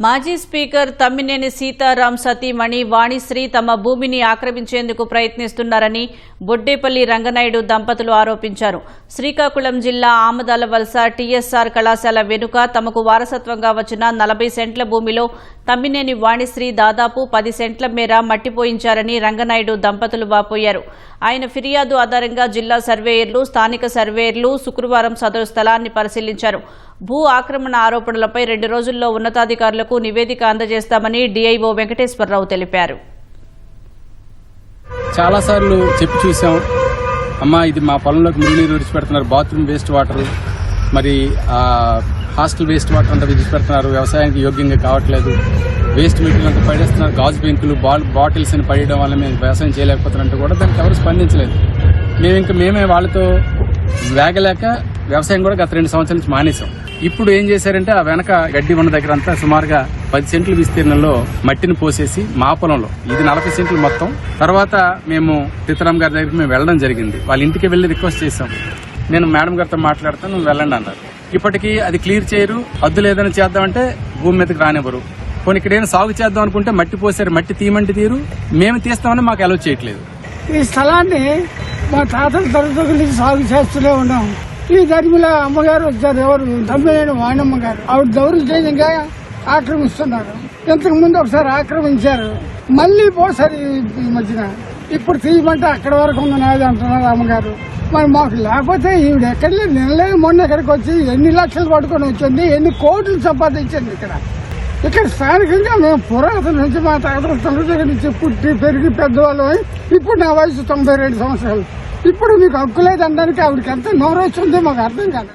మాజీ స్పీకర్ తమ్మినేని సీతారాం సతీమణి వాణిశ్రీ తమ భూమిని ఆక్రమించేందుకు ప్రయత్నిస్తున్నారని బొడ్డేపల్లి రంగనాయుడు దంపతులు ఆరోపించారు. శ్రీకాకుళం జిల్లా ఆమదాలవలస టీఎస్ఆర్ కళాశాల వెనుక తమకు వారసత్వంగా వచ్చిన 40 సెంట్ల భూమిలో తమ్మినేని వాణిశ్రీ దాదాపు 10 సెంట్ల మేర మట్టిపోయించారని రంగనాయుడు దంపతులు వాపోయారు. ఆయన ఫిర్యాదు ఆధారంగా జిల్లా సర్వేయర్లు, స్థానిక సర్వేయర్లు శుక్రవారం సదరు స్థలాన్ని పరిశీలించారు. భూ ఆక్రమణ ఆరోపణలపై 2 రోజుల్లో ఉన్నతాధికారులకు నివేదిక అందజేస్తామని డీఐఓ వెంకటేశ్వరరావు తెలిపారు. చాలాసార్లు చెప్పి చూసాం, అమ్మా ఇది మా పొలంలోకి మురుగునీరు విడిచిపెడుతున్నారు, బాత్రూమ్ వేస్ట్ వాటర్, మరి హాస్టల్ వేస్ట్ వాటర్ అంతా విడిచిపెడుతున్నారు, వ్యవసాయానికి యోగ్యంగా కావట్లేదు, వేస్ట్ మెటీరియల్ అంతా పడేస్తున్నారు, గాజు బెంకులు బాటిల్స్ అని పడేయడం వల్ల మేము వ్యవసాయం చేయలేకపోతున్నట్టు కూడా దానికి ఎవరు స్పందించలేదు. మేమే వాళ్ళతో వేగలేక వ్యవసాయం కూడా గత 2 సంవత్సరాల నుంచి మానేశాం. ఇప్పుడు ఏం చేశారంటే ఆ వెనక గడ్డి ఉన్న దగ్గర అంతా సుమారుగా 10 సెంట్ల విస్తీర్ణంలో మట్టిని పోసేసి మా పొలంలో ఇది 40 సెంట్లు మొత్తం. తర్వాత మేము సీతారాం గారి దగ్గరికి మేము వెళ్ళడం జరిగింది. వాళ్ళ ఇంటికి వెళ్లి రిక్వెస్ట్ చేశాం. నేను మేడం గారితో మాట్లాడతాను, నువ్వు వెళ్ళండి అన్నారు. ఇప్పటికీ అది క్లియర్ చేయరు. హద్దు లేదని చేద్దామంటే భూమి మీదకి రానివ్వరు. కొన్ని ఇక్కడ ఏమైనా సాగు చేద్దాం అనుకుంటే మట్టి పోసారు, మట్టి తీయమంటే తీరు, మేము తీస్తామని మాకు అలౌ చేయట్లేదు. ఈ స్థలాన్ని మా తాతల తరగతుల నుంచి సాగు చేస్తూనే ఉన్నాం. ఈ ధర్మిల అమ్మగారు వచ్చారు, ఎవరు తమ్మినేని వాణమ్మ గారు. ఆవిడ దౌర్జన్యంగా ఆక్రమిస్తున్నారు. ఇంతకు ముందు ఒకసారి ఆక్రమించారు, మళ్లీ పోసారు ఈ మధ్యన. ఇప్పుడు తీయమంటే అక్కడ వరకు ఉన్న నాది అంటున్నారు అమ్మగారు. మరి మాకు లేకపోతే ఈవిడ ఎక్కడ నిన్నలేదు, మొన్న ఎక్కడికి వచ్చి ఎన్ని లక్షలు పట్టుకొని వచ్చింది, ఎన్ని కోట్లు సంపాదించింది. ఇక్కడ స్థానికంగా మేము పురాతన నుంచి మా తాతల దగ్గర నుంచి పుట్టి పెరిగి పెద్దవాళ్ళం. ఇప్పుడు నా వయసు 92 సంవత్సరాలు. ఇప్పుడు మీకు హక్కు లేదనడానికి ఆవిడకి ఎంత నోరు వచ్చిందో మాకు అర్థం కాదు.